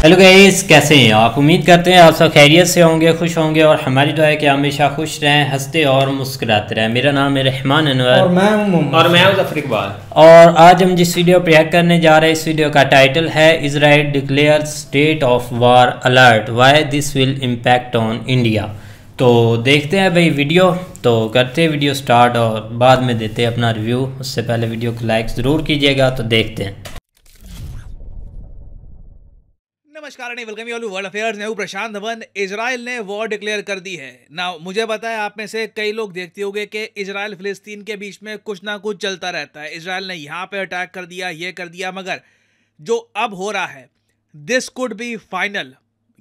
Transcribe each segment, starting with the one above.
Hello guys, कैसे हैं आप। उम्मीद करते हैं आप सब खैरियत से होंगे, खुश होंगे और हमारी दुआ है कि हमेशा खुश रहें, हंसते और मुस्कुराते रहें। मेरा नाम है रहमान अनवर और मैं हूं मोहम्मद और मैं हूं जफर इकबाल। और आज हम जिस वीडियो पर रिएक्ट करने जा रहे हैं, इस वीडियो का टाइटल है Israel declare state of war alert, why this will impact on India. तो देखते हैं भाई वीडियो, तो करते हैं वीडियो स्टार्ट और बाद में देते हैं अपना रिव्यू। उससे पहले वीडियो को लाइक ज़रूर कीजिएगा। तो देखते हैं। नमस्कार and welcome you world affairs. मैं हूं प्रशांत धवन। इजराइल ने वॉर डिक्लेयर कर दी है ना। मुझे पता है आप में से कई लोग देखते होंगे कि इजराइल फिलिस्तीन के बीच में कुछ ना कुछ चलता रहता है। इजराइल ने यहाँ पे अटैक कर दिया, ये कर दिया, मगर जो अब हो रहा है दिस कुड बी फाइनल,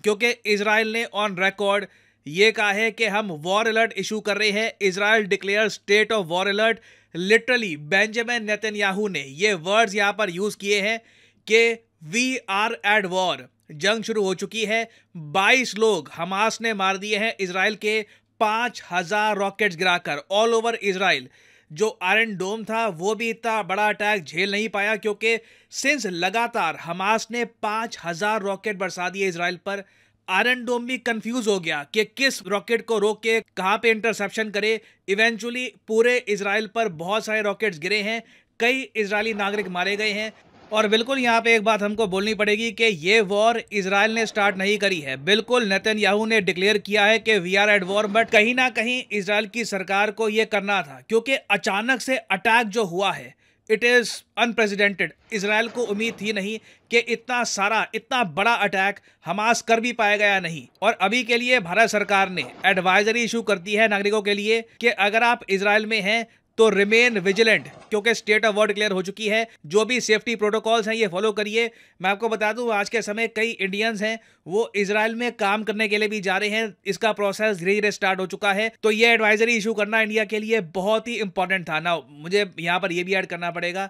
क्योंकि इजराइल ने ऑन रिकॉर्ड ये कहा है कि हम वॉर अलर्ट इशू कर रहे हैं। Israel declare state of war alert. Literally Benjamin Netanyahu ने ये वर्ड्स यहाँ पर यूज किए हैं कि वी आर एट वॉर, जंग शुरू हो चुकी है। 22 लोग हमास ने मार दिए हैं इजराइल के 5000 रॉकेट्स गिराकर ऑल ओवर इजराइल। जो आयरन डोम था वो भी इतना बड़ा अटैक झेल नहीं पाया, क्योंकि सिंस लगातार हमास ने 5000 रॉकेट बरसा दिए इजराइल पर। आयरन डोम भी कंफ्यूज हो गया कि किस रॉकेट को रोक के कहां पे इंटरसेप्शन करे। इवेंचुअली पूरे इजराइल पर बहुत सारे रॉकेट्स गिरे हैं, कई इजरायली नागरिक मारे गए हैं। और बिल्कुल यहाँ पे एक बात हमको बोलनी पड़ेगी कि ये वॉर इजराइल ने स्टार्ट नहीं करी है। बिल्कुल नेतन्याहू ने डिक्लेयर किया है कि we are at war, but कहीं ना कहीं इजराइल की सरकार को ये करना था, क्योंकि अचानक से अटैक जो हुआ है इट इज़ अनप्रेसिडेंटेड। इजराइल को उम्मीद थी नहीं कि इतना सारा इतना बड़ा अटैक हमास कर भी पाएगा या नहीं। और अभी के लिए भारत सरकार ने एडवाइजरी इशू कर दी है नागरिकों के लिए कि अगर आप इजराइल में हैं तो रिमेन विजिलेंट, क्योंकि स्टेट ऑफ वॉर डिक्लेयर हो चुकी है। जो भी सेफ्टी प्रोटोकॉल्स हैं ये फॉलो करिए। मैं आपको बता दूं आज के समय कई इंडियंस हैं वो इजराइल में काम करने के लिए भी जा रहे हैं। इसका प्रोसेस धीरे धीरे स्टार्ट हो चुका है, तो ये एडवाइजरी इशू करना इंडिया के लिए बहुत ही इंपॉर्टेंट था ना। मुझे यहाँ पर यह भी ऐड करना पड़ेगा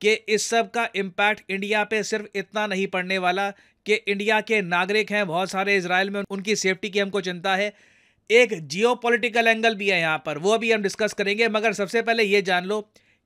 कि इस सब का इम्पैक्ट इंडिया पे सिर्फ इतना नहीं पड़ने वाला कि इंडिया के नागरिक हैं बहुत सारे इजराइल में, उनकी सेफ्टी की हमको चिंता है। एक जियोपॉलिटिकल एंगल भी है यहाँ पर, वो भी हम डिस्कस करेंगे। मगर सबसे पहले ये जान लो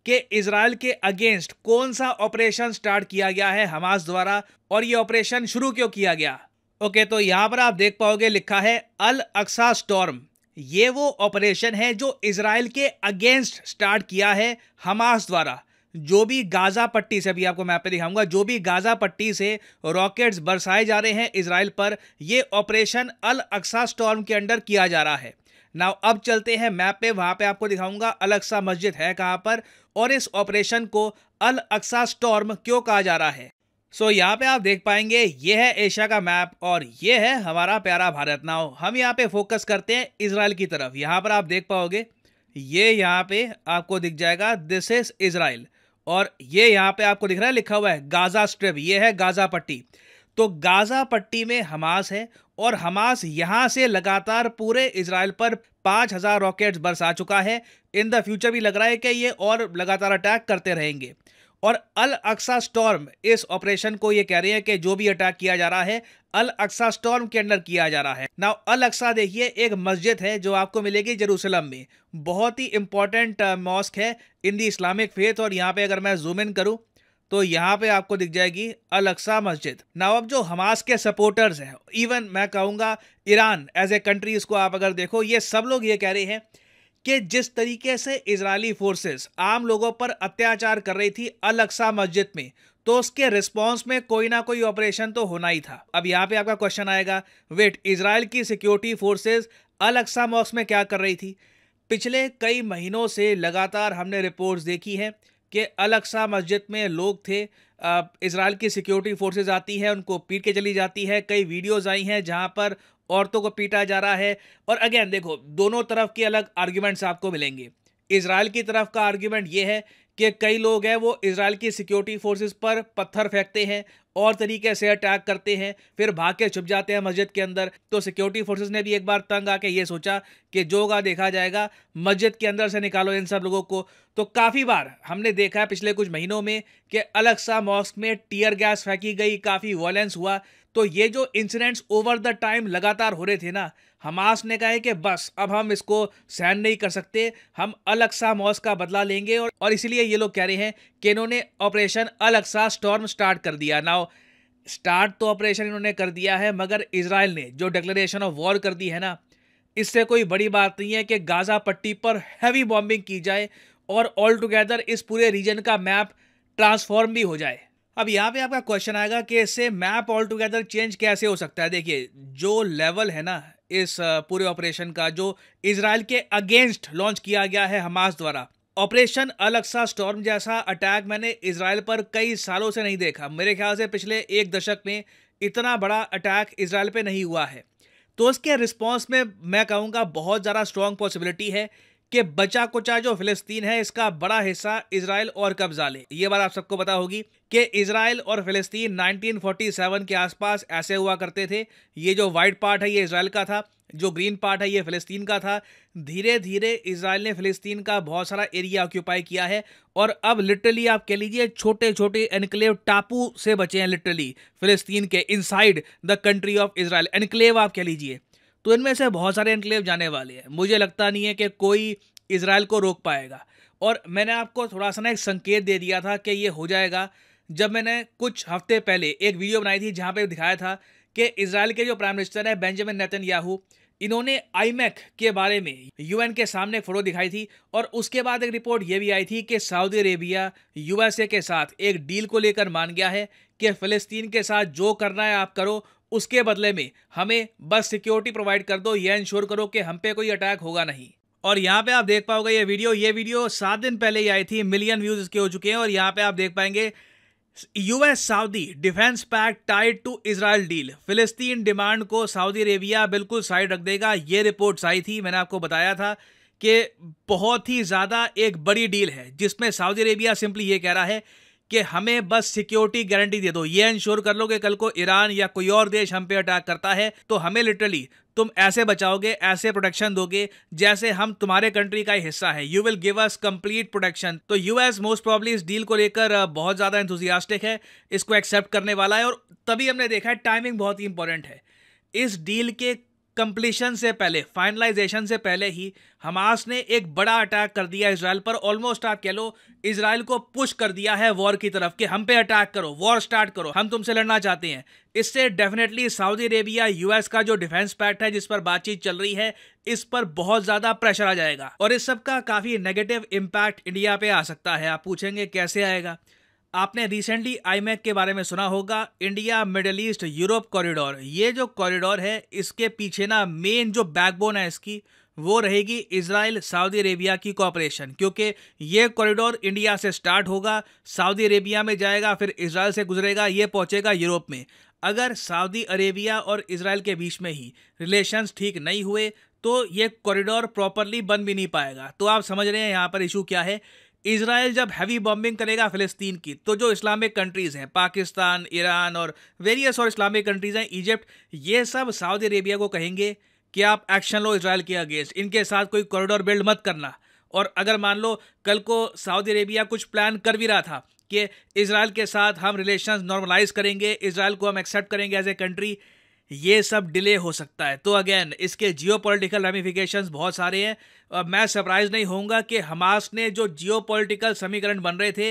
कि इजराइल के अगेंस्ट कौन सा ऑपरेशन स्टार्ट किया गया है हमास द्वारा, और ये ऑपरेशन शुरू क्यों किया गया। ओके, तो यहाँ पर आप देख पाओगे लिखा है अल अक्सा स्टॉर्म। ये वो ऑपरेशन है जो इजराइल के अगेंस्ट स्टार्ट किया है हमास द्वारा। जो भी गाजा पट्टी से, अभी आपको मैप पे दिखाऊंगा, जो भी गाजा पट्टी से रॉकेट्स बरसाए जा रहे हैं इजराइल पर, ये ऑपरेशन अल अक्सा स्टॉर्म के अंडर किया जा रहा है। नाउ अब चलते हैं मैप पे, वहां पे आपको दिखाऊंगा अल अक्सा मस्जिद है कहां पर और इस ऑपरेशन को अल अक्सा स्टॉर्म क्यों कहा जा रहा है। सो यहाँ पे आप देख पाएंगे ये है एशिया का मैप और ये है हमारा प्यारा भारत। नाउ हम यहाँ पे फोकस करते हैं इजराइल की तरफ। यहाँ पर आप देख पाओगे ये यहाँ पे आपको दिख जाएगा दिस इज इजराइल, और ये यहाँ पे आपको दिख रहा है लिखा हुआ है गाजा स्ट्रिप, ये है गाजा पट्टी। तो गाजा पट्टी में हमास है और हमास यहाँ से लगातार पूरे इजराइल पर 5000 रॉकेट्स बरसा चुका है। इन द फ्यूचर भी लग रहा है कि ये और लगातार अटैक करते रहेंगे। और अल अक्सा स्टॉर्म इस ऑपरेशन को ये कह रहे हैं कि जो भी अटैक किया जा रहा है अल अक्सा स्टॉर्म के अंडर किया जा रहा है। नाउ अल अक्सा देखिए एक मस्जिद है जो आपको मिलेगी जेरूसलम में, बहुत ही इंपॉर्टेंट मॉस्क है इन दी इस्लामिक फेथ। और यहाँ पे अगर मैं जूम इन करूँ तो यहाँ पे आपको दिख जाएगी अल अक्सा मस्जिद। नाउ अब जो हमास के सपोर्टर्स हैं, इवन मैं कहूँगा ईरान एज ए कंट्री, इसको आप अगर देखो, ये सब लोग ये कह रहे हैं कि जिस तरीके से इजरायली फोर्सेस आम लोगों पर अत्याचार कर रही थी अल अक्सा मस्जिद में, तो उसके रिस्पांस में कोई ना कोई ऑपरेशन तो होना ही था। अब यहाँ पे आपका क्वेश्चन आएगा, वेट, इजराइल की सिक्योरिटी फोर्सेस अल अक्सा मॉस्क में क्या कर रही थी। पिछले कई महीनों से लगातार हमने रिपोर्ट्स देखी है कि अल अक्सा मस्जिद में लोग थे, इजराइल की सिक्योरिटी फोर्सेज आती है, उनको पीट के चली जाती है। कई वीडियोस आई हैं जहां पर औरतों को पीटा जा रहा है। और अगेन देखो, दोनों तरफ के अलग आर्ग्यूमेंट्स आपको मिलेंगे। इजराइल की तरफ का आर्ग्यूमेंट ये है कि कई लोग हैं वो इजराइल की सिक्योरिटी फोर्सेस पर पत्थर फेंकते हैं और तरीके से अटैक करते हैं, फिर भाग के छुप जाते हैं मस्जिद के अंदर। तो सिक्योरिटी फोर्सेस ने भी एक बार तंग आके ये सोचा कि जो होगा देखा जाएगा, मस्जिद के अंदर से निकालो इन सब लोगों को। तो काफ़ी बार हमने देखा है पिछले कुछ महीनों में कि अल अक्सा मॉस्क में टीयर गैस फेंकी गई, काफ़ी वायलेंस हुआ। तो ये जो इंसिडेंट्स ओवर द टाइम लगातार हो रहे थे ना, हमास ने कहा है कि बस अब हम इसको सहन नहीं कर सकते, हम अल अक्सा मॉस्क का बदला लेंगे। और इसीलिए ये लोग कह रहे हैं कि इन्होंने ऑपरेशन अल अक्सा स्टॉर्म स्टार्ट कर दिया। नाउ स्टार्ट तो ऑपरेशन इन्होंने कर दिया है, मगर इजराइल ने जो डिक्लेरेशन ऑफ वॉर कर दी है ना, इससे कोई बड़ी बात नहीं है कि गाजा पट्टी पर हैवी बॉम्बिंग की जाए और ऑल टुगेदर इस पूरे रीजन का मैप ट्रांसफॉर्म भी हो जाए। अब यहाँ पे आपका क्वेश्चन आएगा कि इससे मैप ऑल टुगेदर चेंज कैसे हो सकता है। देखिए, जो लेवल है ना इस पूरे ऑपरेशन का, जो इजराइल के अगेंस्ट लॉन्च किया गया है हमास द्वारा, ऑपरेशन अल-अक्सा स्टॉर्म जैसा अटैक मैंने इजराइल पर कई सालों से नहीं देखा। मेरे ख्याल से पिछले एक दशक में इतना बड़ा अटैक इजराइल पे नहीं हुआ है। तो उसके रिस्पॉन्स में मैं कहूँगा बहुत ज़्यादा स्ट्रॉन्ग पॉसिबिलिटी है कि बचा कुचा जो फिलिस्तीन है इसका बड़ा हिस्सा इजराइल और कब्जा ले। ये बात आप सबको पता होगी कि इजराइल और फिलिस्तीन 1947 के आसपास ऐसे हुआ करते थे। ये जो वाइट पार्ट है ये इजराइल का था, जो ग्रीन पार्ट है ये फिलिस्तीन का था। धीरे धीरे इजराइल ने फिलिस्तीन का बहुत सारा एरिया ऑक्यूपाई किया है और अब लिटरली आप कह लीजिए छोटे छोटे एनक्लेव टापू से बचे हैं लिटरली फिलिस्तीन के inside the country of Israel. Enclave आप कह लीजिए, तो इनमें से बहुत सारे एनक्लेव जाने वाले हैं। मुझे लगता नहीं है कि कोई इजराइल को रोक पाएगा। और मैंने आपको थोड़ा सा ना एक संकेत दे दिया था कि ये हो जाएगा जब मैंने कुछ हफ्ते पहले एक वीडियो बनाई थी जहां पे दिखाया था कि इजराइल के जो प्राइम मिनिस्टर है बेंजामिन नेतन्याहू, इन्होंने आईमैक के बारे में यूएन के सामने फोटो दिखाई थी और उसके बाद एक रिपोर्ट ये भी आई थी कि सऊदी अरेबिया यूएसए के साथ एक डील को लेकर मान गया है कि फिलिस्तीन के साथ जो करना है आप करो, उसके बदले में हमें बस सिक्योरिटी प्रोवाइड कर दो, ये इंश्योर करो कि हम पे कोई अटैक होगा नहीं। और यहाँ पे आप देख पाओगे ये वीडियो 7 दिन पहले ही आई थी, मिलियन व्यूज इसके हो चुके हैं। और यहाँ पे आप देख पाएंगे US Saudi defence pact tied to Israel deal, फिलिस्तीन डिमांड को सऊदी अरेबिया बिल्कुल साइड रख देगा। ये रिपोर्ट्स आई थी, मैंने आपको बताया था कि बहुत ही ज़्यादा एक बड़ी डील है जिसमें सऊदी अरेबिया सिंपली ये कह रहा है कि हमें बस सिक्योरिटी गारंटी दे दो, ये इंश्योर कर लो कि कल को ईरान या कोई और देश हम पे अटैक करता है तो हमें लिटरली तुम ऐसे बचाओगे, ऐसे प्रोटेक्शन दोगे जैसे हम तुम्हारे कंट्री का ही हिस्सा है। You will give us complete protection. तो यूएस मोस्ट प्रॉब्ली इस डील को लेकर बहुत ज़्यादा एंथुसियास्टिक है, इसको एक्सेप्ट करने वाला है। और तभी हमने देखा है टाइमिंग बहुत ही इंपॉर्टेंट है। इस डील के कंप्लीशन से पहले, फाइनलाइजेशन से पहले ही हमास ने एक बड़ा अटैक कर दिया इजराइल पर। ऑलमोस्ट आप कह लो इजराइल को पुश कर दिया है वॉर की तरफ कि हम पे अटैक करो, वॉर स्टार्ट करो, हम तुमसे लड़ना चाहते हैं। इससे डेफिनेटली सऊदी अरेबिया यूएस का जो डिफेंस पैक्ट है जिस पर बातचीत चल रही है, इस पर बहुत ज्यादा प्रेशर आ जाएगा और इस सब का काफी नेगेटिव इंपैक्ट इंडिया पे आ सकता है। आप पूछेंगे कैसे आएगा? आपने रिसेंटली आईमैक के बारे में सुना होगा, India middle east Europe corridor. ये जो कॉरिडोर है इसके पीछे ना मेन जो बैकबोन है इसकी, वो रहेगी इजराइल सऊदी अरेबिया की कोऑपरेशन। क्योंकि ये कॉरिडोर इंडिया से स्टार्ट होगा, सऊदी अरेबिया में जाएगा, फिर इजराइल से गुजरेगा, ये पहुंचेगा यूरोप में। अगर सऊदी अरेबिया और इजराइल के बीच में ही रिलेशंस ठीक नहीं हुए तो ये कॉरिडोर प्रॉपरली बन भी नहीं पाएगा। तो आप समझ रहे हैं यहाँ पर इशू क्या है। इजराइल जब हैवी बॉम्बिंग करेगा फिलिस्तीन की, तो जो इस्लामिक कंट्रीज़ हैं, पाकिस्तान, ईरान और वेरियस और इस्लामिक कंट्रीज़ हैं, इजिप्ट, ये सब सऊदी अरेबिया को कहेंगे कि आप एक्शन लो इजराइल के अगेंस्ट, इनके साथ कोई कॉरिडोर बिल्ड मत करना। और अगर मान लो कल को सऊदी अरेबिया कुछ प्लान कर भी रहा था कि इजराइल के साथ हम रिलेशंस नॉर्मलाइज करेंगे, इजराइल को हम एक्सेप्ट करेंगे एज ए कंट्री, ये सब डिले हो सकता है। तो अगेन इसके जियोपॉलिटिकल रेमिफिकेशंस बहुत सारे हैं। मैं सरप्राइज नहीं होऊंगा कि हमास ने जो जियोपॉलिटिकल समीकरण बन रहे थे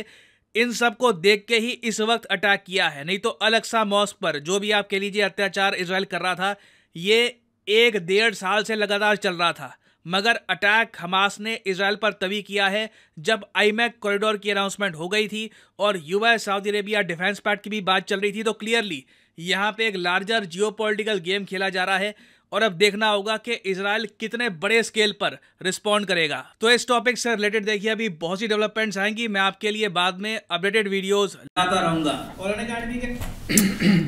इन सब को देख के ही इस वक्त अटैक किया है। नहीं तो अल-अक्सा मॉस्क पर जो भी आप कह लीजिए अत्याचार इजराइल कर रहा था, ये 1-1.5 साल से लगातार चल रहा था। मगर अटैक हमास ने इजराइल पर तभी किया है जब आईमैक कॉरिडोर की अनाउंसमेंट हो गई थी और US Saudi Arabia defence pact की भी बात चल रही थी। तो क्लियरली यहाँ पे एक लार्जर जियोपॉलिटिकल गेम खेला जा रहा है और अब देखना होगा कि इजराइल कितने बड़े स्केल पर रिस्पॉन्ड करेगा। तो इस टॉपिक से रिलेटेड देखिए अभी बहुत सी डेवलपमेंट्स आएंगी, मैं आपके लिए बाद में अपडेटेड वीडियोस लाता रहूँगा। और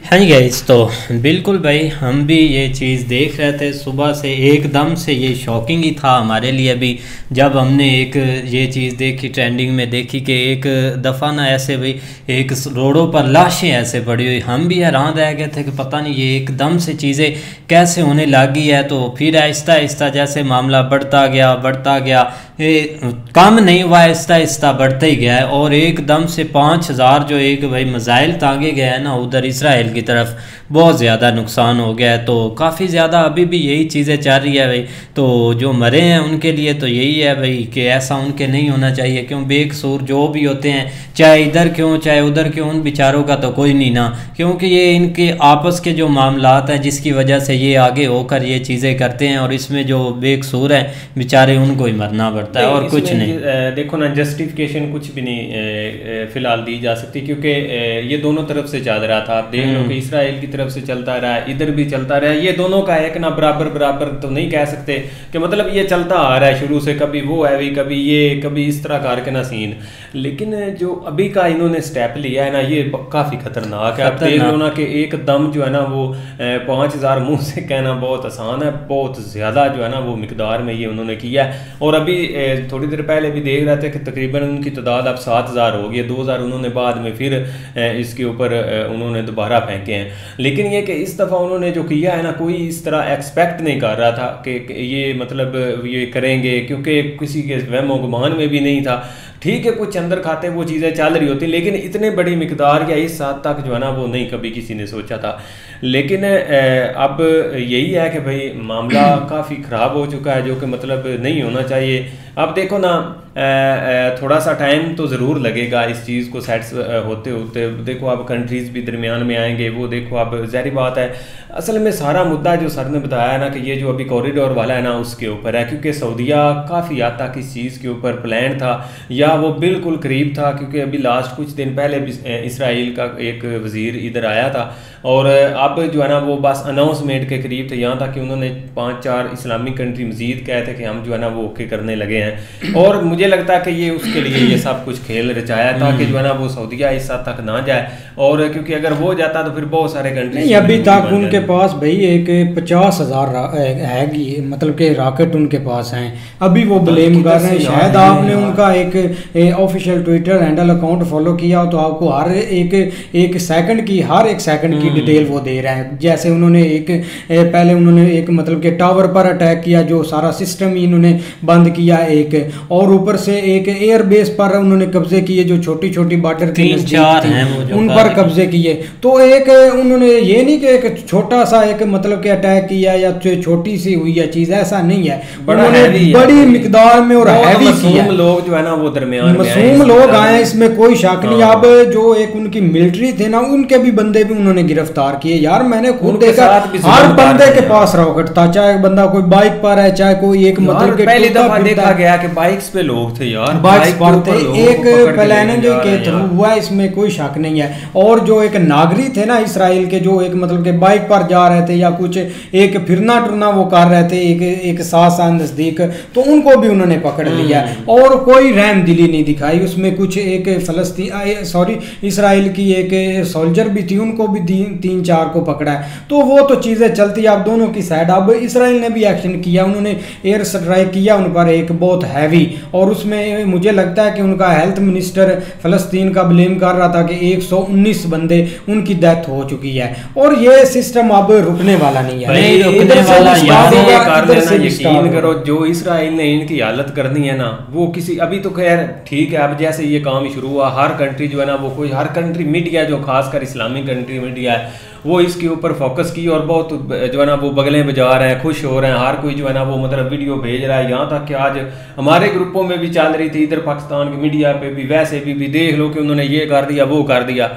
हाँ जी गाइस, तो बिल्कुल भाई हम भी ये चीज़ देख रहे थे सुबह से, एकदम से ये शॉकिंग ही था हमारे लिए भी जब हमने एक ये चीज़ देखी, ट्रेंडिंग में देखी कि एक दफ़ा ना ऐसे भाई एक रोडों पर लाशें ऐसे पड़ी हुई, हम भी हैरान रह गए थे कि पता नहीं ये एकदम से चीज़ें कैसे होने लगी है। तो फिर आहिस्ता आहिस्ता जैसे मामला बढ़ता गया कम नहीं हुआ, आहिस्ता आहिस्ता बढ़ता ही गया है। और एकदम से 5000 जो एक भाई मिसाइल तांगे गया है ना उधर इसराइल की तरफ, बहुत ज़्यादा नुकसान हो गया है। तो काफ़ी ज़्यादा अभी भी यही चीज़ें चल रही है भाई। तो जो मरे हैं उनके लिए तो यही है भाई कि ऐसा उनके नहीं होना चाहिए, क्यों बेकसूर जो भी होते हैं, चाहे इधर क्यों चाहे उधर क्यों, उन बेचारों का तो कोई नहीं ना, क्योंकि ये इनके आपस के जो मामलात हैं जिसकी वजह से ये आगे होकर ये चीज़ें करते हैं, और इसमें जो बेकसूर हैं बेचारे उनको ही मरना पड़ता है और कुछ नहीं। देखो ना, जस्टिफिकेशन कुछ भी नहीं फिलहाल दी जा सकती, क्योंकि ये दोनों तरफ से चल रहा था। आप देख लो कि इसराइल की तरफ से चलता रहा, इधर भी चलता रहा। ये दोनों का एक ना बराबर बराबर तो नहीं कह सकते कि मतलब ये चलता आ रहा है शुरू से, कभी वो है भी, कभी ये, कभी इस तरह करके ना सीन। लेकिन जो अभी का इन्होंने स्टेप लिया है ना, ये काफ़ी खतरनाक है। आप देख लो ना कि एकदम जो है ना वो 5000 मुँह से कहना बहुत आसान है, बहुत ज़्यादा जो है ना वो मिकदार में ये उन्होंने किया है। और अभी थोड़ी देर पहले भी देख रहे थे कि तकरीबन उनकी तादाद अब 7000 हो गई, 2000 उन्होंने बाद में फिर इसके ऊपर उन्होंने दोबारा फेंके हैं। लेकिन ये कि इस दफ़ा उन्होंने जो किया है ना, कोई इस तरह एक्सपेक्ट नहीं कर रहा था कि ये मतलब ये करेंगे, क्योंकि किसी के वहमो गुमान में भी नहीं था। ठीक है, कुछ अंदर खाते वो चीज़ें चल रही होती, लेकिन इतने बड़ी मिकदार या इस हद तक जो है ना वो नहीं कभी किसी ने सोचा था। लेकिन अब यही है कि भाई मामला काफ़ी ख़राब हो चुका है, जो कि मतलब नहीं होना चाहिए। अब देखो ना, थोड़ा सा टाइम तो ज़रूर लगेगा इस चीज़ को सेट्स होते होते। देखो अब कंट्रीज़ भी दरमियान में आएंगे, वो देखो अब ज़ाहिर बात है। असल में सारा मुद्दा जो सर ने बताया ना कि ये जो अभी कॉरिडोर वाला है ना उसके ऊपर है, क्योंकि सऊदीया काफ़ी हद तक इस चीज़ के ऊपर प्लान था, या वो बिल्कुल करीब था। क्योंकि अभी लास्ट कुछ दिन पहले इसराइल का एक वज़ीर इधर आया था, और अब जो है ना वो बस अनाउंसमेंट के करीब थे, यहाँ तक कि उन्होंने 5-4 इस्लामिक कंट्री मजीद कहे थे कि हम जो है ना वो ओके करने लगे हैं। और मुझे लगता है कि ये उसके लिए ये सब कुछ खेल रचाया ताकि जो है ना वो सऊदीया इस हद तक ना जाए। और क्योंकि अगर वो जाता तो फिर बहुत सारे कंट्री अभी तक उनके पास भाई एक 50,000 है, मतलब कि रॉकेट उनके पास हैं। अभी वो ब्लेम कर रहे हैं। शायद आपने उनका एक official Twitter handle account follow किया हो तो आपको हर एक सेकंड की, हर एक सेकंड की डिटेल वो दे रहे हैं। जैसे उन्होंने पहले उन्होंने एक मतलब के टावर पर अटैक किया, जो सारा सिस्टम ही इन्होंने बंद किया एक, और ऊपर से एक एयर बेस पर उन्होंने कब्जे किए, जो छोटी छोटी बॉर्डर की उन पर कब्जे किए। तो एक उन्होंने ये नहीं कि एक छोटा सा एक मतलब के अटैक किया या छोटी सी हुई है चीज, ऐसा नहीं है। उन्होंने बड़ी मिकदार में और हैवी किया। लोग जो है ना वो दरमियान मासूम लोग आए, इसमें कोई शक नहीं। अब जो एक उनकी मिलिट्री थे ना, उनके भी बंदे भी उन्होंने गिरफ्तार किए। यार मैंने खुद देखा हर बंदे के पास रॉकेट था, चाहे बंदा कोई बाइक पर है, चाहे कोई एक मतलब के पहली दफा देखा गया कि बाइक्स पे लोग थे यार, बाइक्स पर थे। एक प्लानिंग के थ्रू हुआ, इसमें कोई शक नहीं है। और जो एक नागरिक थे ना इसराइल के, जो एक मतलब के बाइक पर जा रहे थे या कुछ एक फिरना टुरना वो कर रहे थे एक साथ नजदीक, तो उनको भी उन्होंने पकड़ लिया। और कोई रहम दिली नहीं दिखाई उसमें। कुछ एक इसराइल की एक सोल्जर भी थी, उनको भी 3-4 को पकड़ा है। तो वो तो चीज़ें चलती है आप दोनों की साइड। अब इसराइल ने भी एक्शन किया, उन्होंने एयर स्ट्राइक किया उन पर एक बहुत हैवी, और उसमें मुझे लगता है कि उनका हेल्थ मिनिस्टर फ़लस्तीन का ब्लेम कर रहा था कि 119 बंदे उनकी डेथ हो चुकी है। और ये सिस्टम अब रुकने वाला नहीं है। यकीन करो, जो इसराइल ने इनकी हालत करनी है ना, वो किसी अभी तो खैर ठीक है, अब जैसे ये काम शुरू हुआ, हर कंट्री जो है ना वो कोई हर कंट्री मीडिया जो खासकर इस्लामिक कंट्री मीडिया है वो इसके ऊपर फोकस की, और बहुत जो है ना वो बगलें बजा रहे हैं, खुश हो रहे हैं। हर कोई जो है ना वो मतलब वीडियो भेज रहा है। यहाँ तक कि आज हमारे ग्रुपों में भी चल रही थी, इधर पाकिस्तान की मीडिया पे भी, वैसे भी देख लो कि उन्होंने ये कर दिया वो कर दिया।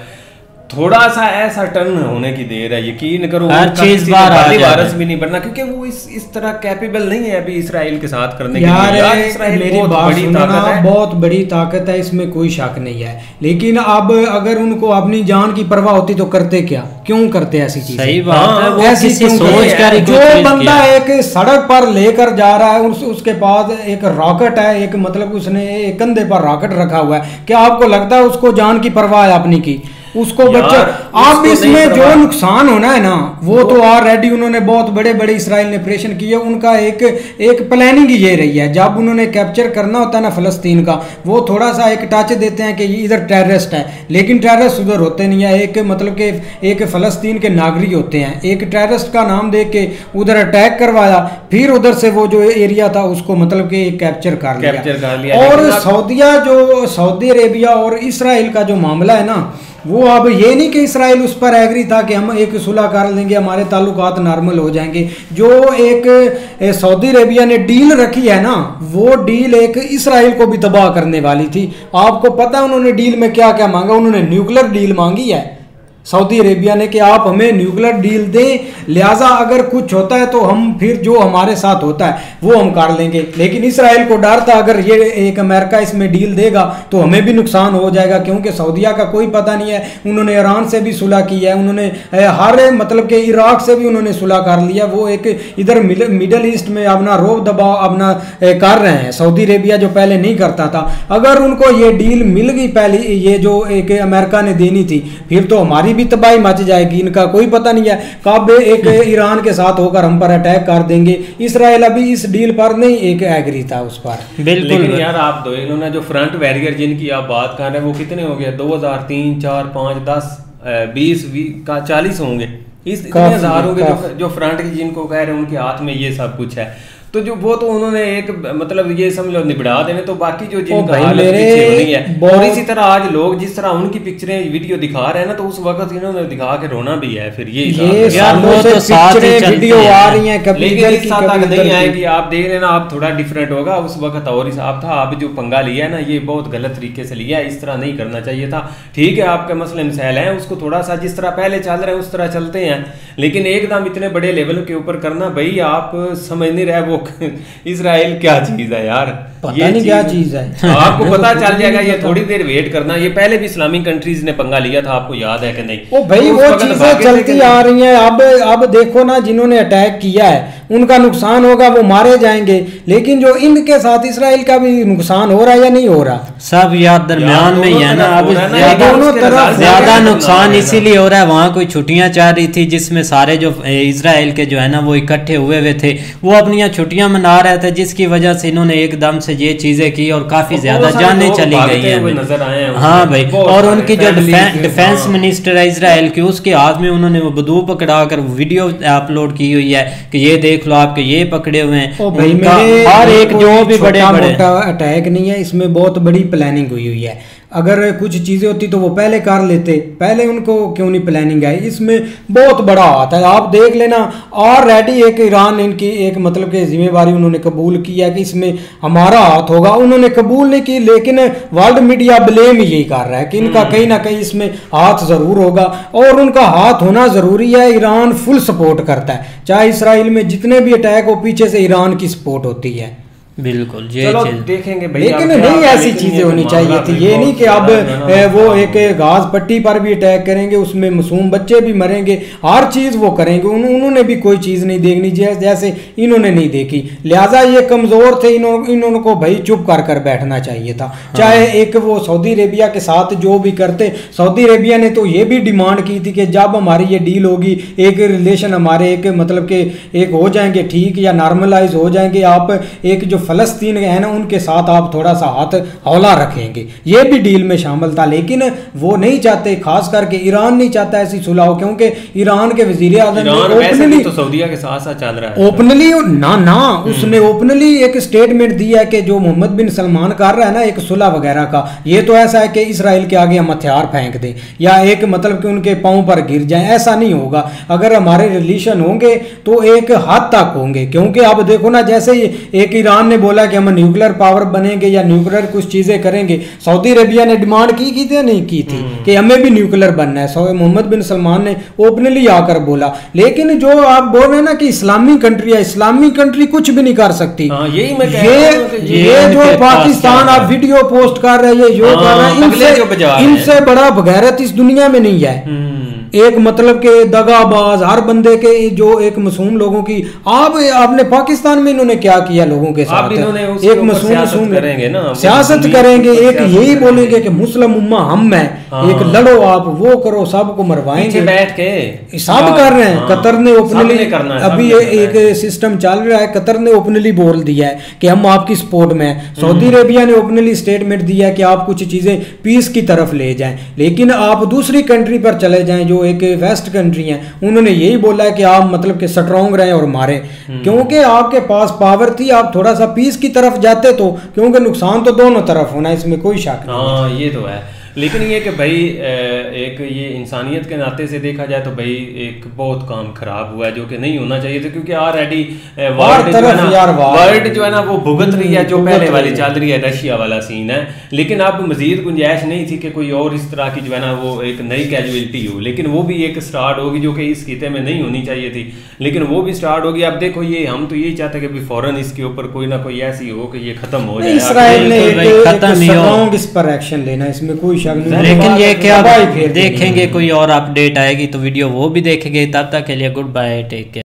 थोड़ा सा ऐसा टर्न होने की देर है, यकीन करो हर चीज वायरस भी नहीं बनना, क्योंकि वो इस तरह कैपेबल नहीं है अभी इसराइल के साथ करने के लिए। यार मेरी बात सुनना, बहुत बड़ी ताकत है, इसमें कोई शक नहीं है। लेकिन अब अगर उनको अपनी जान की परवाह होती तो करते क्या, क्यों करते ऐसी चीज? सही बात है, वो ऐसी सोच। जो बंदा एक सड़क पर लेकर जा रहा है, उसके पास एक रॉकेट है, एक मतलब उसने एक कंधे पर रॉकेट रखा हुआ है, क्या आपको लगता है उसको जान की परवाह है अपनी की? उसको बच्चा आप इसमें जो नुकसान होना है ना, वो तो ऑलरेडी उन्होंने बहुत बड़े बड़े इसराइल ने ऑपरेशन किए। उनका एक प्लानिंग ये रही है, जब उन्होंने कैप्चर करना होता है ना फलस्तीन का, वो थोड़ा सा एक टच देते हैं कि इधर टेररिस्ट है, लेकिन टेररिस्ट उधर होते नहीं है। एक मतलब के एक फ़लस्तीन के नागरिक होते हैं, एक टेररिस्ट का नाम दे के उधर अटैक करवाया, फिर उधर से वो जो एरिया था उसको मतलब कि कैप्चर कर लिया। और सऊदी अरेबिया और इसराइल का जो मामला है ना, वो अब ये नहीं कि इसराइल उस पर एग्री था कि हम एक सुलह कर लेंगे, हमारे ताल्लुकात नॉर्मल हो जाएंगे। जो एक सऊदी अरेबिया ने डील रखी है ना, वो डील एक इसराइल को भी तबाह करने वाली थी। आपको पता है उन्होंने डील में क्या क्या मांगा? उन्होंने न्यूक्लियर डील मांगी है सऊदी अरेबिया ने कि आप हमें न्यूक्लियर डील दें, लिहाजा अगर कुछ होता है तो हम फिर जो हमारे साथ होता है वो हम कर लेंगे। लेकिन इसराइल को डर था अगर ये एक अमेरिका इसमें डील देगा तो हमें भी नुकसान हो जाएगा, क्योंकि सऊदीया का कोई पता नहीं है। उन्होंने ईरान से भी सुलह की है, उन्होंने हर मतलब कि इराक से भी उन्होंने सुलह कर लिया। वो एक इधर मिडल ईस्ट में अपना रोब दबाव अपना कर रहे हैं, सऊदी अरेबिया जो पहले नहीं करता था। अगर उनको ये डील मिल गई पहले, ये जो एक अमेरिका ने देनी थी, फिर तो हमारी भी तबाही मच जाएगी। इनका कोई पता नहीं है कब एक ईरान के साथ होकर हम पर अटैक कर देंगे। इसराइल अभी इस डील पर नहीं एक एग्री था उस पर। बिल्कुल। लेकिन यार आप दो इन्होंने जो फ्रंट बैरियर जिनकी आप बात कर रहे हैं वो कितने हो गए? 2000, 3, 4, 5, 10, 20 का 40 होंगे, इतने हजार होंगे जो फ्रंट की जिनको कह रहे हैं उनके हाथ में ये सब कुछ है। तो जो वो तो उन्होंने एक मतलब ये समझ लो निबड़ा देने, तो बाकी जो जिनका हालत पीछे हो रही है। और इसी तरह आज लोग जिस तरह उनकी पिक्चरें वीडियो दिखा रहे हैं ना, तो उस वक्त इन्होंने दिखा के रोना भी है। फिर ये वीडियो आ रही हैं, लेकिन इस साथ तक नहीं आएगी। आप देख रहे ना, आप थोड़ा डिफरेंट होगा। उस वक्त और हिसाब था। आप जो पंगा लिया है ना, ये बहुत गलत तरीके से लिया है, इस तरह नहीं करना चाहिए था। ठीक है, आपके मसले मसैल हैं, उसको थोड़ा सा जिस तरह पहले चल रहे हैं उस तरह चलते हैं, लेकिन एकदम इतने बड़े लेवल के ऊपर करना, भाई आप समझ नहीं रहे वो इजराइल क्या चीज है यार, पता नहीं क्या चीज है। आपको पता चल जाएगा, ये थोड़ी देर वेट करना। ये पहले भी इस्लामिक कंट्रीज ने पंगा लिया था, आपको याद है कि नहीं? ओ भाई वो चीजें चलती आ रही हैं। अब देखो ना, जिन्होंने अटैक किया है उनका नुकसान होगा, वो मारे जाएंगे, लेकिन जो इनके साथ इसराइल का भी नुकसान हो रहा है या नहीं हो रहा, सब यार दरमियान में ही है ना। अब ज्यादा नुकसान इसीलिए हो रहा है, वहाँ कोई छुट्टियां चल रही थी जिसमें सारे जो इसराइल के जो है ना वो इकट्ठे हुए थे, वो अपनी छुट्टियां मना रहे थे, जिसकी वजह से इन्होंने एकदम से ये चीजें की और काफी ज्यादा जाने चली गई है। हाँ भाई, और उनकी जो डिफेंस मिनिस्टर है इसराइल की, उसके हाथ में उन्होंने वो बंदूक पकड़ा कर वीडियो अपलोड की हुई है कि ये देख लो आपके ये पकड़े हुए हैं। हर एक जो भी बड़े अटैक नहीं है, इसमें बहुत बड़ी प्लानिंग हुई है। अगर कुछ चीज़ें होती तो वो पहले कर लेते, पहले उनको क्यों नहीं प्लानिंग है? इसमें बहुत बड़ा हाथ है। आप देख लेना, ऑलरेडी एक ईरान इनकी एक मतलब कि जिम्मेवारी उन्होंने कबूल किया कि इसमें हमारा हाथ होगा। उन्होंने कबूल नहीं की, लेकिन वर्ल्ड मीडिया ब्लेम यही कर रहा है कि इनका कहीं ना कहीं इसमें हाथ ज़रूर होगा, और उनका हाथ होना ज़रूरी है। ईरान फुल सपोर्ट करता है, चाहे इसराइल में जितने भी अटैक हो, पीछे से ईरान की सपोर्ट होती है। बिल्कुल, चलो देखेंगे भाई। लेकिन नहीं ऐसी चीजें होनी चाहिए थी। ये नहीं कि अब वो एक गाज पट्टी पर भी अटैक करेंगे, उसमें मासूम बच्चे भी मरेंगे, हर चीज वो करेंगे। उन्होंने भी कोई चीज नहीं देखनी जैसे इन्होंने नहीं देखी, लिहाजा ये कमजोर थे। इन्होंने को भाई चुप कर बैठना चाहिए था। चाहे एक वो सऊदी अरेबिया के साथ जो भी करते, सऊदी अरेबिया ने तो ये भी डिमांड की थी कि जब हमारी ये डील होगी, एक रिलेशन हमारे एक मतलब के एक हो जाएंगे ठीक, या नॉर्मलाइज हो जाएंगे, आप एक जो फलस्तीन है ना उनके साथ आप थोड़ा सा हाथ हौला रखेंगे, ये भी डील में शामिल था। लेकिन वो नहीं चाहते, खास करके ईरान नहीं चाहता ऐसी सुलह हो, क्योंकि ईरान के वजीर आज़म ओपनली तो सऊदीया के साथ साथ चल रहा है, ओपनली ना उसने ओपनली एक स्टेटमेंट दिया है कि जो मोहम्मद बिन सलमान कर रहा है ना एक सुलह वगैरह का, ये तो ऐसा है कि इसराइल के आगे हम हथियार फेंक दें या एक मतलब कि उनके पांव पर गिर जाएं, ऐसा नहीं होगा। अगर हमारे रिलेशन होंगे तो एक हद तक होंगे, क्योंकि आप देखो ना, जैसे एक ईरान ने बोला कि हम न्यूक्लियर पावर बनेंगे या न्यूक्लियर कुछ चीजें करेंगे, सऊदी अरेबिया ने डिमांड की थी नहीं की थी कि हमें भी न्यूक्लियर बनना है। मोहम्मद बिन सलमान ने ओपनली आकर बोला। लेकिन जो आप बोल रहे हैं ना कि इस्लामी कंट्री है, इस्लामी कंट्री कुछ भी नहीं कर सकती। यही मैं ये जो पाकिस्तान आप वीडियो पोस्ट कर रहे हैं, ये कर रहे हैं, इनसे बड़ा बगैरत इस दुनिया में नहीं है। एक मतलब के दगाबाज हर बंदे के जो एक मासूम लोगों की आपने पाकिस्तान में इन्होंने क्या किया लोगों के साथ, एक मासूम करेंगे ना, सियासत करेंगे, एक यही बोलेंगे कि मुस्लिम उम्मा हम है, एक लड़ो आप वो करो, सबको मरवाएंगे, बैठ के सब कर रहे हैं। कतर ने ओपनली अभी एक सिस्टम चल रहा है, कतर ने ओपनली बोल दिया है कि हम आपकी सपोर्ट में है। सऊदी अरेबिया ने ओपनली स्टेटमेंट दिया है कि आप कुछ चीजें पीस की तरफ ले जाएं, लेकिन आप दूसरी कंट्री पर चले जाएं जो जो एक वेस्ट कंट्री हैं उन्होंने यही बोला है कि आप मतलब कि स्ट्रॉन्ग रहें और मारें, क्योंकि आपके पास पावर थी, आप थोड़ा सा पीस की तरफ जाते तो, क्योंकि नुकसान तो दोनों तरफ होना, इसमें कोई शक नहीं। हाँ ये तो है, लेकिन ये कि भाई एक ये इंसानियत के नाते से देखा जाए तो भाई एक बहुत काम खराब हुआ है जो कि नहीं होना चाहिए था, क्योंकि ऑलरेडी वर्ल्ड जो है ना वो भुगत रही है, जो पहले वाली चल रही है रशिया वाला सीन है, लेकिन अब मजीद गुंजाइश नहीं थी कि कोई और इस तरह की जो है ना वो एक नई कैजुअलिटी हो, लेकिन वो भी एक स्टार्ट होगी जो कि इस खिते में नहीं होनी चाहिए थी, लेकिन वो भी स्टार्ट होगी। अब देखो ये हम तो यही चाहते हैं कि फौरन इसके ऊपर कोई ना कोई ऐसी हो कि ये खत्म हो जाए, इसराइल ने इस पर एक्शन लेना, इसमें कोई शक नहीं। लेकिन ये क्या देखेंगे, कोई और अपडेट आएगी तो वीडियो वो भी देखेंगे। तब तक के लिए गुड बाय, टेक केयर।